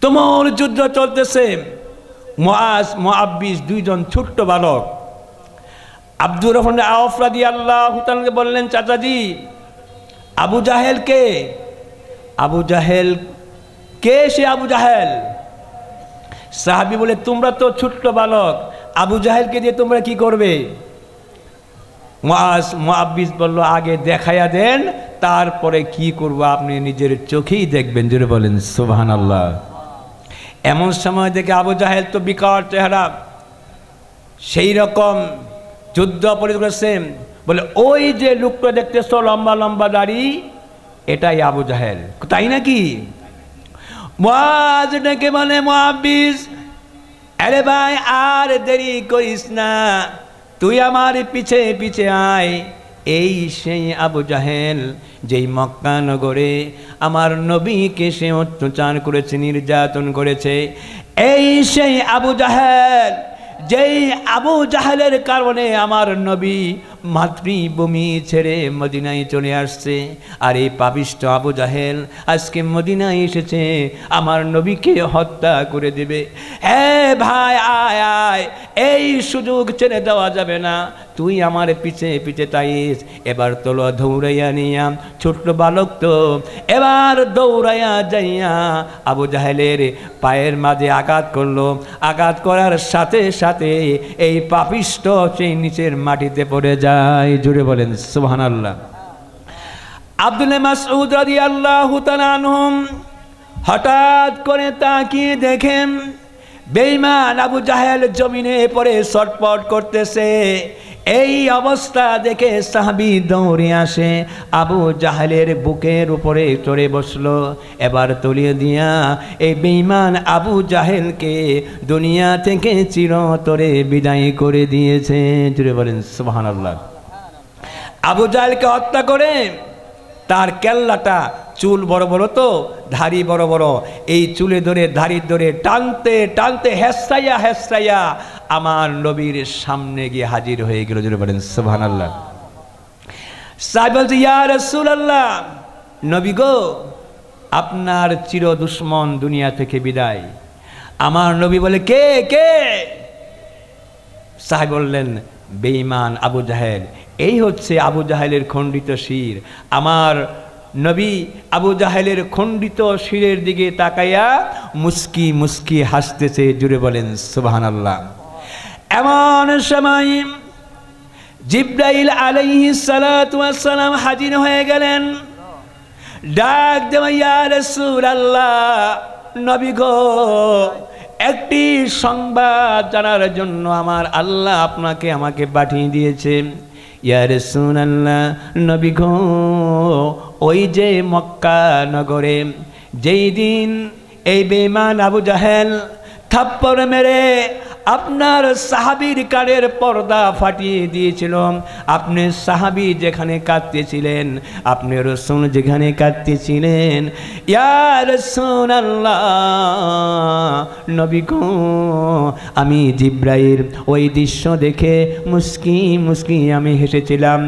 তুমুল যুদ্ধ চলতেছে। মুআজ মুআব্বিস দুইজন ছোট্ট বালক আব্দুর রহমান আওফ রাদিয়াল্লাহু তাআলা বললেন, চাচাজি আবু জাহেল কে? আবু জাহেল কে? সে আবু জাহেল। সাহাবী বলে, তোমরা তো ছোট্ট বালক, আবু জাহেলকে দিয়ে তোমরা কি করবে? মুআজ মুআব্বিস বলল, আগে দেখাইয়া দেন, তারপরে কি করব আপনি নিজের চোখেই দেখবেন। জোরে বলেন সুবহানাল্লাহ। এমন সময় দেখে আবু জাহেল তো বিকট চেহারা, সেই রকম যুদ্ধ পরিচালনা করেছে। বলে, ওই যে লোকটা দেখতেছ লম্বা লম্বা দাড়ি, এটাই আবু জাহেল। তাই নাকি? মুআজ ডেকে বলে, মুআব্বিস, আরে ভাই আর দেরি করিস না, তুই আমার পিছে পিছে আয়। এই সেই আবু জাহেল যেই মক্কা নগরে আমার নবীকে সে অত্যাচার করেছে, নির্যাতন করেছে। এই সেই আবু জাহেল যেই আবু জাহেলের কারণে আমার নবী মাতৃভূমি ছেড়ে মদিনায় চলে আসছে। আর এই পাপিষ্ঠ আবু জাহেল আজকে মদিনায় এসেছে আমার নবীকে হত্যা করে দেবে। হ্যাঁ ভাই, আয় আয়, এই সুযোগ ছেড়ে দেওয়া যাবে না, তুই আমার পিছে পিছে তাইস। এবার তোলো দৌড়াইয়া নিয়া, ছোট্ট বালক তো, এবার দৌড়াইয়া যাইয়া আবু জাহেলের পায়ের মাঝে আঘাত করলো। আঘাত করার সাথে সাথে এই পাপিষ্ঠ সেই নিচের মাটিতে পড়ে যায়। জুড়ে বলেন সুবহানাল্লাহ। আব্দুল্লাহ মাসউদ রাদিয়াল্লাহু তাআলা আনহু হঠাৎ করে তাকিয়ে দেখেন বেঈমান আবু জাহেল জমিনে পড়ে ছটফট করতেছে। এই অবস্থা দেখে সাহাবী দৌড়ে আসে, আবু জাহেলের বুকের উপরে চড়ে বসলো। এবার তলিয়ে দিয়া এই বেঈমান আবু জাহেলকে দুনিয়া থেকে চিরতরে বিদায় করে দিয়েছে। জুড়ে বলেন সুবহানাল্লাহ। আবু জাহেলকে হত্যা করে তার কেল্লাটা, চুল বড় বড় তো, ধাড়ি বড় বড়, এই চুলে ধরে ধাড়ি ধরে টানতে টানতে হেসরাইয়া হেসরাইয়া আমার নবীর সামনে গিয়ে হাজির হয়ে গেল। জোরে বলেন সুবহানাল্লাহ। সাহেব বলছে, ইয়া রাসূলুল্লাহ, নবী গো, আপনার চির দুশ্মন দুনিয়া থেকে বিদায়। আমার নবী বলে, কে কে? সাহেব বললেন, বেঈমান আবু জাহেল। এই হচ্ছে আবু জাহেলের খণ্ডিত শির। আমার নবী আবু জাহেলের খণ্ডিত শিরের দিকে তাকাইয়া মুস্কি মুস্কি হাসতেছে। জুড়ে বলেন সুবহানাল্লাহ। এমন সময় জিবরাইল আলাইহিস সালাতু ওয়াস সালাম হাজির হয়ে গেলেন। ডাক দেওয়া, ইয়া রাসূলুল্লাহ, নবী গো, একটি সংবাদ জানার জন্য আমার আল্লাহ আপনাকে আমাকে পাঠিয়ে দিয়েছেন। ইয়া রাসূলুল্লাহ, নবী গো, ওই যে মক্কা নগরে যেই দিন এই বেঈমান আবু জাহেল থাপ্পড় মেরে আপনার সাহাবীর কানের পর্দা ফাটিয়ে দিয়েছিল, আপনি সাহাবী যেখানে কাঁদতেছিলেন, আপনি রাসূল যেখানে কাঁদতেছিলেন, ইয়া রাসূলুল্লাহ, নবী গো, আমি জিবরাইল ওই দৃশ্য দেখে মুস্কি মুস্কি আমি হেসেছিলাম।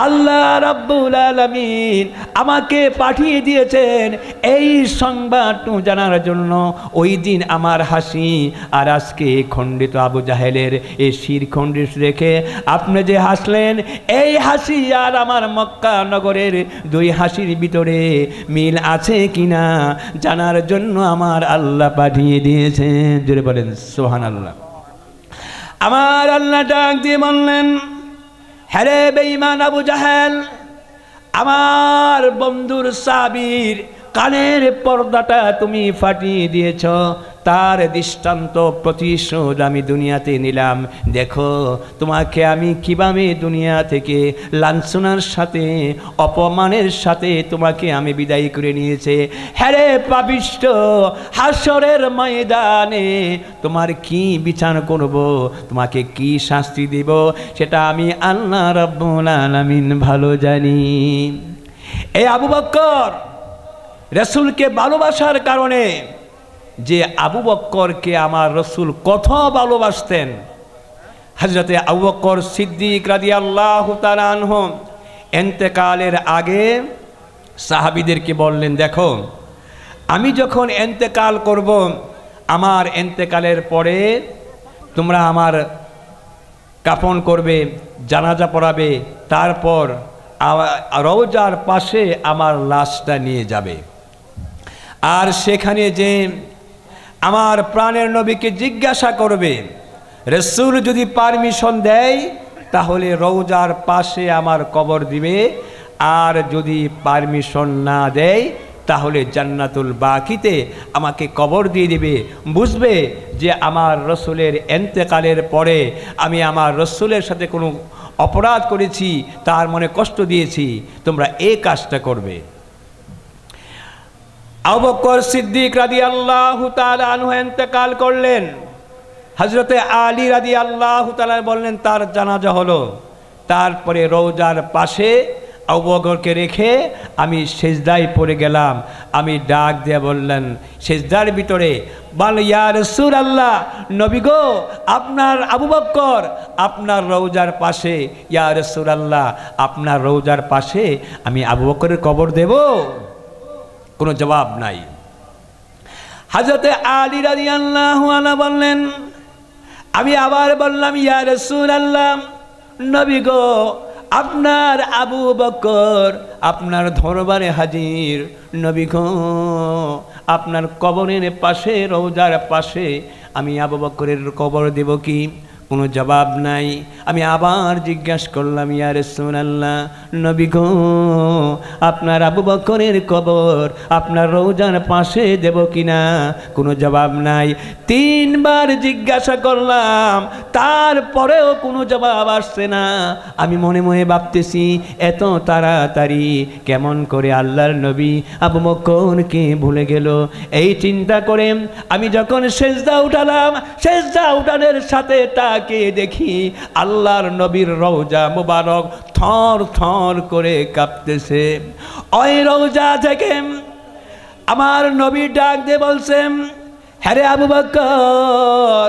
আল্লাহ রাব্বুল আলামিন আমাকে পাঠিয়ে দিয়েছেন এই সংবাদটু জানার জন্য। ওই দিন আমার হাসি আর আজকে খণ্ডিত আবু জাহেলের এই শির খণ্ডিত রেখে আপনি যে হাসলেন, এই হাসি আর আমার মক্কা নগরের দুই হাসির ভিতরে মিল আছে কিনা জানার জন্য আমার আল্লাহ পাঠিয়ে দিয়েছেন। জোরে বলেন সুবহানাল্লাহ। আমার আল্লাহ ডাক দিয়ে বললেন, হ্যাঁ রে বেঈমান আবু জাহেল, আমার বন্ধুর সাহাবীর কানের পর্দাটা তুমি ফাটিয়ে দিয়েছ, তার দৃষ্টান্ত প্রতিশোধ আমি দুনিয়াতে নিলাম। দেখো তোমাকে আমি কিভাবে দুনিয়া থেকে লাঞ্ছনার সাথে অপমানের সাথে তোমাকে আমি বিদায় করে নিয়েছে। হ্যাঁ রে পাপিষ্ঠ, হাসরের ময়দানে তোমার কি বিচার করব, তোমাকে কি শাস্তি দেব, সেটা আমি আল্লাহ রাব্বুল আলামিন ভালো জানি। এই আবু বকর রাসূলকে ভালোবাসার কারণে, যে আবু বকরকে আমার রাসূল কত ভালোবাসতেন, হযরতে আবু বকর সিদ্দিক রাদিয়াল্লাহু তাআলা আনহু ইন্তেকালের আগে সাহাবীদেরকে বললেন, দেখো আমি যখন ইন্তেকাল করব, আমার ইন্তেকালের পরে তোমরা আমার কাফন করবে, জানাজা পড়াবে, তারপর রওজার পাশে আমার লাশটা নিয়ে যাবে। আর সেখানে যে আমার প্রাণের নবীকে জিজ্ঞাসা করবে, রাসূল যদি পারমিশন দেয় তাহলে রওজার পাশে আমার কবর দিবে, আর যদি পারমিশন না দেয় তাহলে জান্নাতুল বাকিতে আমাকে কবর দিয়ে দিবে। বুঝবে যে আমার রসুলের ইন্তেকালের পরে আমি আমার রসুলের সাথে কোনো অপরাধ করেছি, তার মনে কষ্ট দিয়েছি, তোমরা এই কাজটা করবে। আবু বকর সিদ্দিক রাদিয়াল্লাহু তাআলা আনহু ইন্তেকাল করলেন। হযরতে আলী রাদিয়াল্লাহু তাআলা বললেন তার জানাজা হলো। তারপরে রওজার পাশে আবু বকরকে রেখে আমি সেজদায় পড়ে গেলাম। আমি ডাক দিয়ে বললেন সেজদার ভিতরে, বল ইয়া রাসূলুল্লাহ, নবী গো, আপনার আবু বকর আপনার রওজার পাশে, ইয়া রাসূলুল্লাহ আপনার রওজার পাশে আমি আবু বকরের কবর দেব? কোনো জবাব নাই। হযরতে আলী রাদিয়াল্লাহু আনহু বললেন, আমি আবার বললাম ইয়া রাসূলুল্লাহ, নবী গো, আপনার আবু বকর আপনার দরবারে হাজির, নবী গো, আপনার কবরের পাশে, রওজার পাশে আমি আবু বকরের কবর দেব কি? কোনো জবাব নাই। আমি আবার জিজ্ঞাসা করলাম ইয়া রাসূলুল্লাহ, নবী গো, আপনার আবু বকরের কবর আপনার রওজার পাশে দেব কিনা? কোনো জবাব নাই। তিনবার জিজ্ঞাসা করলাম, তারপরেও কোনো জবাব আসছে না। আমি মনে মনে ভাবতেছি এত তাড়াতাড়ি কেমন করে আল্লাহর নবী আবু বকরকে ভুলে গেল। এই চিন্তা করে আমি যখন সেজদা উঠালাম, সেজদা উঠানোর সাথে কে দেখি আল্লাহর নবীর রওজা মুবারক থর থর করে কাঁপতেছে। ওই রওজা থেকে আমার নবী ডাক দিয়ে বলছেন, হ্যাঁ রে আবু বকর,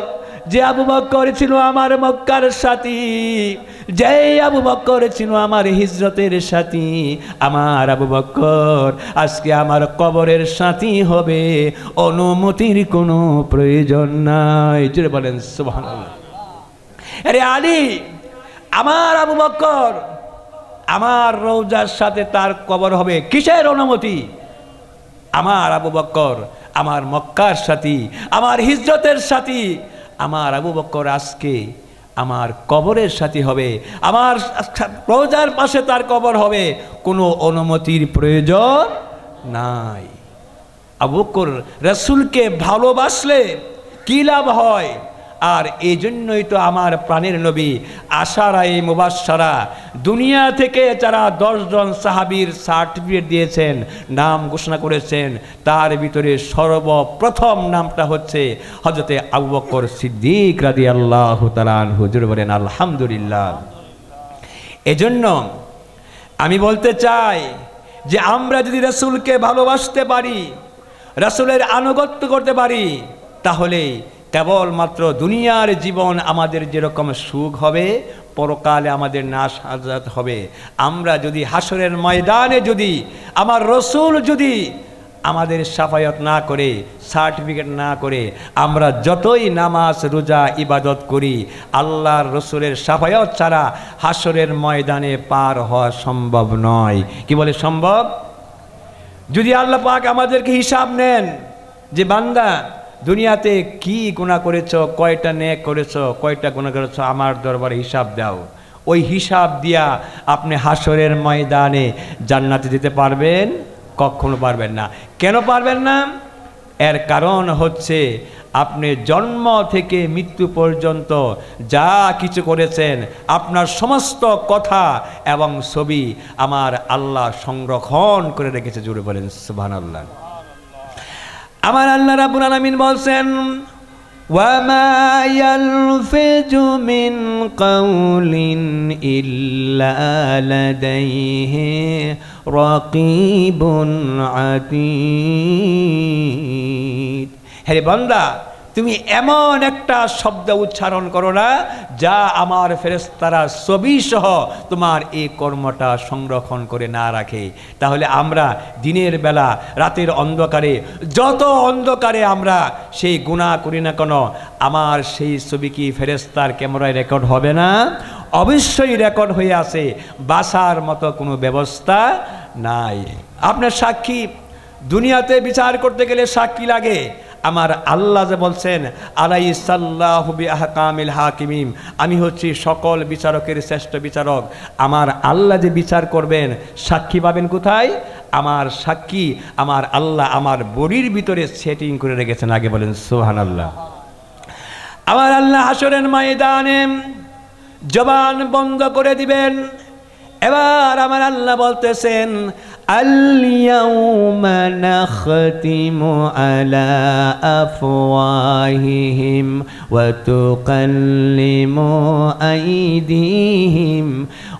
যে আবু বকর ছিল আমার মক্কার সাথী, যে আবু বকর ছিল আমার হিজরতের সাথী, আমার আবু বকর আজকে আমার কবরের সাথী হবে, অনুমতির কোনো প্রয়োজন নাই। জোরে বলেন সুবহানাল্লাহ। আরে আলী, আমার আবু বকর আমার রওজার সাথে তার কবর হবে, কিসের অনুমতি? আমার আবু বকর আমার মক্কার সাথী, আমার হিজরতের সাথী, আমার আবু বকর আজকে আমার কবরের সাথী হবে, আমার রওজার পাশে তার কবর হবে, কোনো অনুমতির প্রয়োজন নাই। আবু বকর রাসূলকে ভালোবাসলে কি লাভ হয়? আর এই জন্যই তো আমার প্রাণের নবী আশারায়ে মুবাশশারা দুনিয়া থেকে যারা 10 জন সাহাবীর সার্টিফিকেট দিয়েছেন, নাম ঘোষণা করেছেন, তার ভিতরে সর্বপ্রথম নামটা হচ্ছে হযরতে আবু বকর সিদ্দিক রাদিয়াল্লাহু তাআলা আনহু। জোরে বলেন আলহামদুলিল্লাহ। এজন্য আমি বলতে চাই যে আমরা যদি রাসূলকে ভালোবাসতে পারি, রাসূলের আনুগত্য করতে পারি, তাহলে কেবলমাত্র দুনিয়ার জীবন আমাদের যেরকম সুখ হবে, পরকালে আমাদের নাশ আজাদ হবে। আমরা যদি হাসরের ময়দানে যদি আমার রসুল যদি আমাদের শাফায়াত না করে, সার্টিফিকেট না করে, আমরা যতই নামাজ রোজা ইবাদত করি, আল্লাহর রসুলের শাফায়াত ছাড়া হাসরের ময়দানে পার হওয়া সম্ভব নয়। কি বলে সম্ভব? যদি আল্লাহ পাক আমাদেরকে হিসাব নেন যে বান্দা দুনিয়াতে কি গুনাহ করেছ, কয়টা নেক করেছ, কয়টা গুনাহ করেছ, আমার দরবারে হিসাব দাও, ওই হিসাব দিয়া আপনি হাসরের ময়দানে জান্নাতে যেতে পারবেন? কখনো পারবেন না। কেন পারবেন না? এর কারণ হচ্ছে আপনি জন্ম থেকে মৃত্যু পর্যন্ত যা কিছু করেছেন, আপনার সমস্ত কথা এবং ছবি আমার আল্লাহ সংরক্ষণ করে রেখেছে। জুড়ে বলেন সুবহানাল্লাহ। আমার আল্লাহ রাব্বুল আলামিন বলছেন, ওয়া মা ইয়ালফিজু মিন কাউলিন ইল্লা লাদাইহি রাকিবুন আতীদ। হে বান্দা, তুমি এমন একটা শব্দ উচ্চারণ করো না যা আমার ফেরেশতারা ছবি সহ তোমার এই কর্মটা সংরক্ষণ করে না রাখে। তাহলে আমরা দিনের বেলা রাতের অন্ধকারে যত অন্ধকারে আমরা সেই গুনাহ করি না কেন, আমার সেই ছবি কি ফেরেশতার ক্যামেরায় রেকর্ড হবে না? অবশ্যই রেকর্ড হয়ে আছে, বাঁচার মতো কোনো ব্যবস্থা নাই। আপনার সাক্ষী দুনিয়াতে বিচার করতে গেলে সাক্ষী লাগে। আমার আল্লাহ যে বলছেন আলাইসাল্লাহু বিআহকামিল হাকিমিন, আমি হচ্ছি সকল বিচারকের শ্রেষ্ঠ বিচারক। আমার আল্লাহ যে বিচার করবেন সাক্ষী পাবেন কোথায়? আমার সাক্ষী আমার আল্লাহ আমার বডির ভিতরে সেটিং করে রেখেছেন। আগে বলেন সুবহানাল্লাহ। আমার আল্লাহ হাসরের ময়দানে জবান বন্ধ করে দিবেন। এবার আমার আল্লাহ বলতেছেন আল-ইয়াউমা নাখতিমু আলা আফওয়াহিহিম ওয়া তুকাল্লিমু আইদিহিম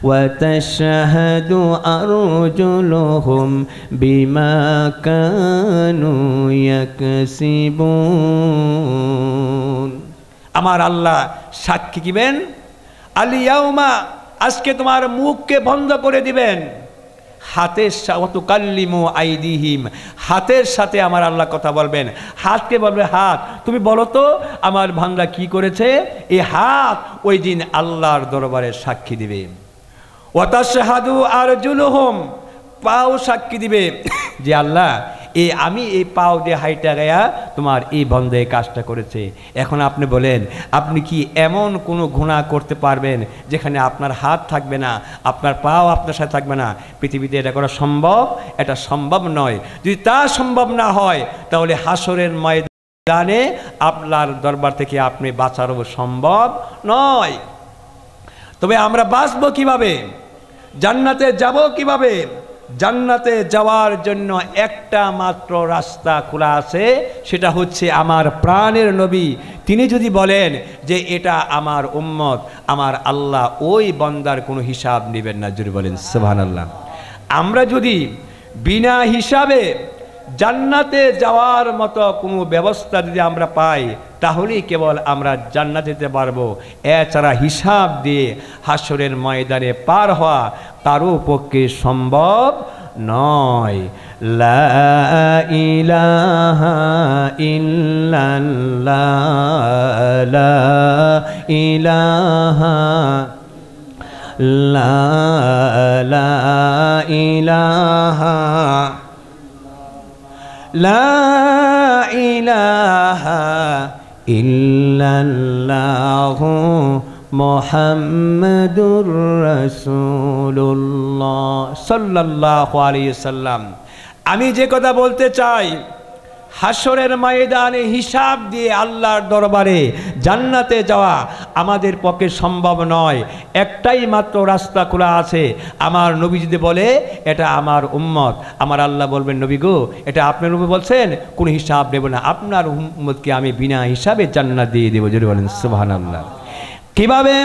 ওয়া তাশহাদু আরজুলুহুম বিমা কানু ইয়াকসিবুন। আমার আল্লাহ সাক্ষী দিবেন, আল-ইয়াউমা, আজকে তোমার মুখকে বন্ধ করে দিবেন। হাতের কাল্লিমু আইদিহিম, হাতের সাথে আমার আল্লাহ কথা বলবেন। হাতকে বলবে, হাত তুমি বলো তো আমার বান্দা কি করেছে। এই হাত ওই দিন আল্লাহর দরবারে সাক্ষী দিবে। ওয়া তাশহাদু আরজুলুহুম, পাও সাক্ষী দিবে যে আল্লাহ আমি এই পাও দিয়ে হাইটা গায়া তোমার এই বন্ধে কাজটা করেছে। এখন আপনি বলেন, আপনি কি এমন কোনো গুনাহ করতে পারবেন যেখানে আপনার হাত থাকবে না, আপনার পাও আপনার সাথে থাকবে না? পৃথিবীতে এটা করা সম্ভব? এটা সম্ভব নয়। যদি তা সম্ভব না হয় তাহলে হাসরের ময়দানে আপনার দরবার থেকে আপনি বাঁচারও সম্ভব নয়। তবে আমরা বাঁচবো কিভাবে? জান্নাতে যাব কিভাবে? জান্নাতে যাওয়ার জন্য একটা মাত্র রাস্তা খোলা আছে, সেটা হচ্ছে আমার প্রাণের নবী। তিনি যদি বলেন যে এটা আমার উম্মত, আমার আল্লাহ ওই বান্দার কোনো হিসাব নেবেন না। জোরে বলেন সুবহানাল্লাহ। আমরা যদি বিনা হিসাবে জান্নাতে যাওয়ার মতো কোনো ব্যবস্থা যদি আমরা পাই তাহলেই কেবল আমরা জান্নাতে যেতে পারবো। এছাড়া হিসাব দিয়ে হাসরের ময়দানে পার হওয়া কারো পক্ষে সম্ভব নয়। লা ইলাহা ইল্লাল্লাহ, লা ইলাহা, লা ইলাহা, লা ইলাহা ইল্লাল্লাহু মুহাম্মাদুর রাসূলুল্লাহ সাল্লাল্লাহু আলাইহি সাল্লাম। আমি যে কথা বলতে চাই, হাসরের ময়দানে হিসাব দিয়ে আল্লাহর দরবারে জান্নাতে যাওয়া আমাদের পক্ষে সম্ভব নয়। একটাই মাত্র রাস্তা খোলা আছে। আমার নবী যদি বলে এটা আমার উম্মত, আমার আল্লাহ বলবেন, নবী গো এটা আপনার উম্মত বলছেন, কোনো হিসাব দেব না, আপনার উম্মতকে আমি বিনা হিসাবে জান্নাত দিয়ে দেবো। যদি বলেন সুবহানাল্লাহ। কিভাবে?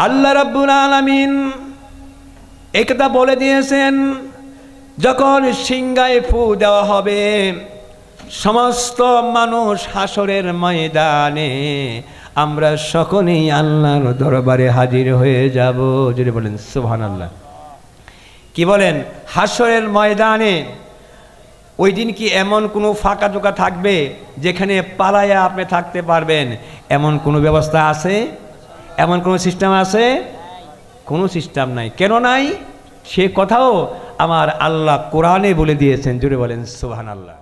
আল্লাহ রাব্বুল আলামিন একথা বলে দিয়েছেন, যখন সিংহায় ফু দেওয়া হবে সমস্ত মানুষ হাসরের ময়দানে আমরা সকলেই আল্লাহর দরবারে হাজির হয়ে যাব। যদি বলেন সুবহানাল্লাহ। কি বলেন? হাসরের ময়দানে ওই দিন কি এমন কোনো ফাঁকা জোকা থাকবে যেখানে পালায়া আপনি থাকতে পারবেন? এমন কোনো ব্যবস্থা আছে? এমন কোনো সিস্টেম আছে? কোনো সিস্টেম নাই। কেন নাই? সে কথাও আমার আল্লাহ কোরআনে বলে দিয়েছেন। জুড়ে বলেন সুবহানাল্লাহ।